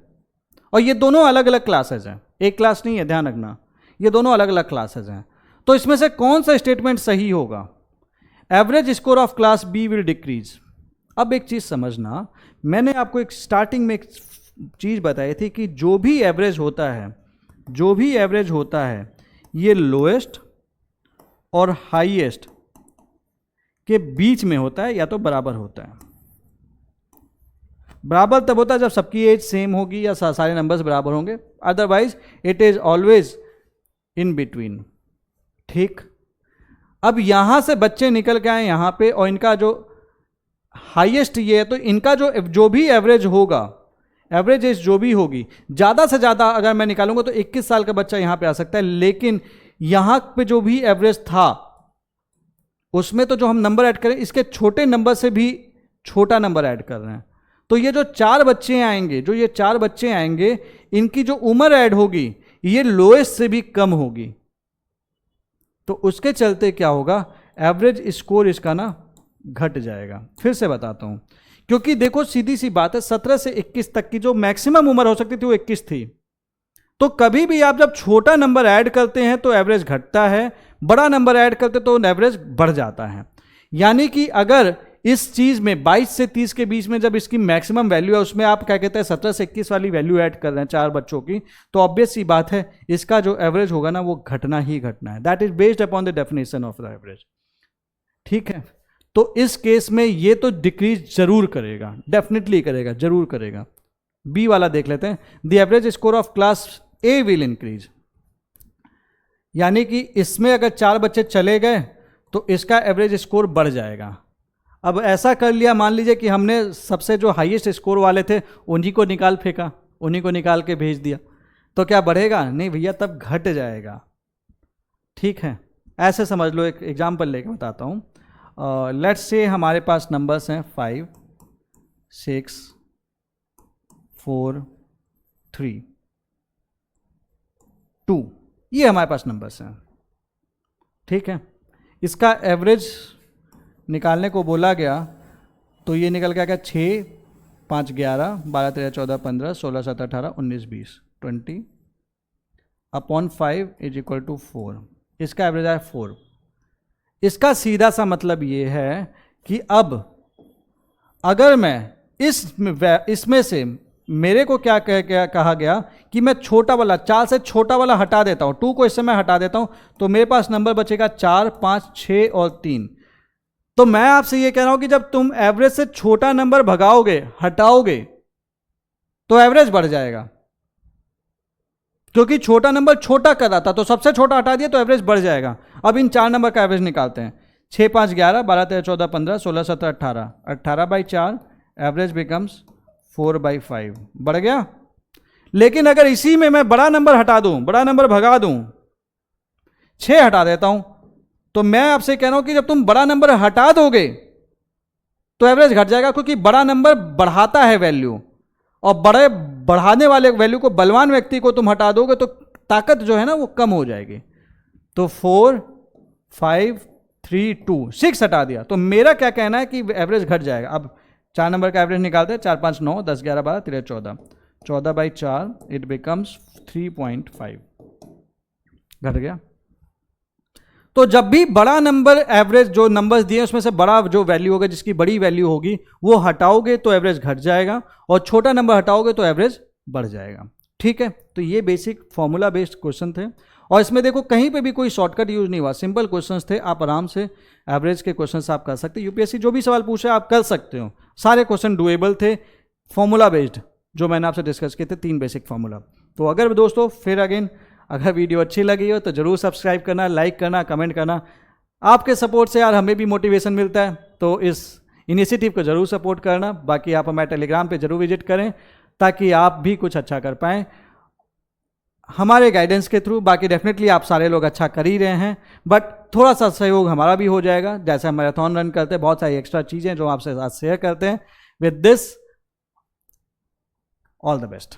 और ये दोनों अलग अलग क्लासेज हैं, एक क्लास नहीं है, ध्यान रखना, ये दोनों अलग अलग क्लासेज हैं। तो इसमें से कौन सा स्टेटमेंट सही होगा? Average score of class b will decrease. अब एक चीज समझना, मैंने आपको एक स्टार्टिंग में एक चीज बताई थी कि जो भी एवरेज होता है, जो भी एवरेज होता है, ये लोएस्ट और हाईएस्ट के बीच में होता है या तो बराबर होता है। बराबर तब होता है जब सबकी एज सेम होगी या सारे नंबर्स बराबर होंगे, otherwise it is always in between, ठीक। अब यहां से बच्चे निकल के आए यहां पे, और इनका जो हाईएस्ट ये है, तो इनका जो भी एवरेज होगा, एवरेज एज जो भी होगी, ज़्यादा से ज़्यादा अगर मैं निकालूंगा तो 21 साल का बच्चा यहां पे आ सकता है। लेकिन यहां पे जो भी एवरेज था उसमें तो जो हम नंबर ऐड करें, इसके छोटे नंबर से भी छोटा नंबर ऐड कर रहे हैं। तो ये जो 4 बच्चे आएंगे, जो ये 4 बच्चे आएंगे, इनकी जो उम्र ऐड होगी ये लोएस्ट से भी कम होगी। तो उसके चलते क्या होगा, एवरेज स्कोर इसका ना घट जाएगा। फिर से बताता हूं, क्योंकि देखो सीधी सी बात है, 17 से 21 तक की जो मैक्सिमम उम्र हो सकती थी वो 21 थी। तो कभी भी आप जब छोटा नंबर ऐड करते हैं तो एवरेज घटता है, बड़ा नंबर ऐड करते तो एवरेज बढ़ जाता है। यानी कि अगर इस चीज में 22 से 30 के बीच में जब इसकी मैक्सिमम वैल्यू है, उसमें आप क्या कहते हैं 17 से 21 वाली वैल्यू ऐड कर रहे हैं 4 बच्चों की, तो ऑब्वियस सी बात है इसका जो एवरेज होगा ना वो घटना ही घटना है। That is based upon the definition of the average, ठीक है। तो इस केस में ये तो डिक्रीज जरूर करेगा, डेफिनेटली करेगा, जरूर करेगा। बी वाला देख लेते हैं, the average score of class A will increase. यानी कि इसमें अगर 4 बच्चे चले गए तो इसका एवरेज स्कोर बढ़ जाएगा। अब ऐसा कर लिया, मान लीजिए कि हमने सबसे जो हाईएस्ट स्कोर वाले थे उन्हीं को निकाल फेंका, उन्हीं को निकाल के भेज दिया, तो क्या बढ़ेगा? नहीं भैया, तब घट जाएगा, ठीक है। ऐसे समझ लो, एक एग्जाम्पल लेके बताता हूँ। लेट्स से हमारे पास नंबर्स हैं 5, 6, 4, 3, 2, ये हमारे पास नंबर्स हैं, ठीक है। इसका एवरेज निकालने को बोला गया तो ये निकल गया क्या, 6, 5, 11, 12, 13, 14, 15, 16, 17, 18, 19, 20, 20 अपॉन 5 इज इक्वल टू 4। इसका एवरेज आया 4। इसका सीधा सा मतलब ये है कि अब अगर मैं इसमें से मेरे को क्या कहा गया कि मैं छोटा वाला 4 से छोटा वाला हटा देता हूं, 2 को इससे मैं हटा देता हूं, तो मेरे पास नंबर बचेगा 4, 5, 6 और 3। तो मैं आपसे ये कह रहा हूं कि जब तुम एवरेज से छोटा नंबर भगाओगे, हटाओगे, तो एवरेज बढ़ जाएगा, क्योंकि छोटा नंबर छोटा कर रहा था, तो सबसे छोटा हटा दिया तो एवरेज बढ़ जाएगा। अब इन 4 नंबर का एवरेज निकालते हैं। 6, 5, 11, 12, 13, 14, 15, 16, 17, 18, 18/4, एवरेज बिकम्स 4/5, बढ़ गया। लेकिन अगर इसी में मैं बड़ा नंबर हटा दूं, बड़ा नंबर भगा दूं, 6 हटा देता हूं, तो मैं आपसे कह रहा हूं कि जब तुम बड़ा नंबर हटा दोगे तो एवरेज घट जाएगा, क्योंकि बड़ा नंबर बढ़ाता है वैल्यू, और बड़े बढ़ाने वाले वैल्यू को, बलवान व्यक्ति को तुम हटा दोगे तो ताकत जो है ना वो कम हो जाएगी। तो 4, 5, 3, 2, 6 हटा दिया, तो मेरा क्या कहना है कि एवरेज घट जाएगा। अब 4 नंबर का एवरेज निकालते हैं। 4, 5, 9, 10, 11, 12, 13, 14, 14/4, इट बिकम्स 3.5, घट गया। तो जब भी बड़ा नंबर, एवरेज जो नंबर्स दिए उसमें से बड़ा जो वैल्यू होगा, जिसकी बड़ी वैल्यू होगी, वो हटाओगे तो एवरेज घट जाएगा, और छोटा नंबर हटाओगे तो एवरेज बढ़ जाएगा, ठीक है। तो ये बेसिक फॉर्मूला बेस्ड क्वेश्चन थे, और इसमें देखो कहीं पे भी कोई शॉर्टकट यूज नहीं हुआ, सिंपल क्वेश्चंस थे। आप आराम से एवरेज के क्वेश्चंस आप कर सकते हैं। यूपीएससी जो भी सवाल पूछे आप कर सकते हो, सारे क्वेश्चन डुएबल थे, फॉर्मूला बेस्ड जो मैंने आपसे डिस्कस किए थे, 3 बेसिक फॉर्मूला। तो अगर दोस्तों फिर अगेन अगर वीडियो अच्छी लगी हो तो जरूर सब्सक्राइब करना, लाइक करना, कमेंट करना। आपके सपोर्ट से यार हमें भी मोटिवेशन मिलता है, तो इस इनिशिएटिव को जरूर सपोर्ट करना। बाकी आप हमारे टेलीग्राम पे जरूर विजिट करें ताकि आप भी कुछ अच्छा कर पाएँ हमारे गाइडेंस के थ्रू। बाकी डेफिनेटली आप सारे लोग अच्छा कर ही रहे हैं, बट थोड़ा सा सहयोग हमारा भी हो जाएगा। जैसे हम मैराथन रन करते हैं, बहुत सारी एक्स्ट्रा चीज़ें जो आपसे साथ शेयर करते हैं। With this, all the best.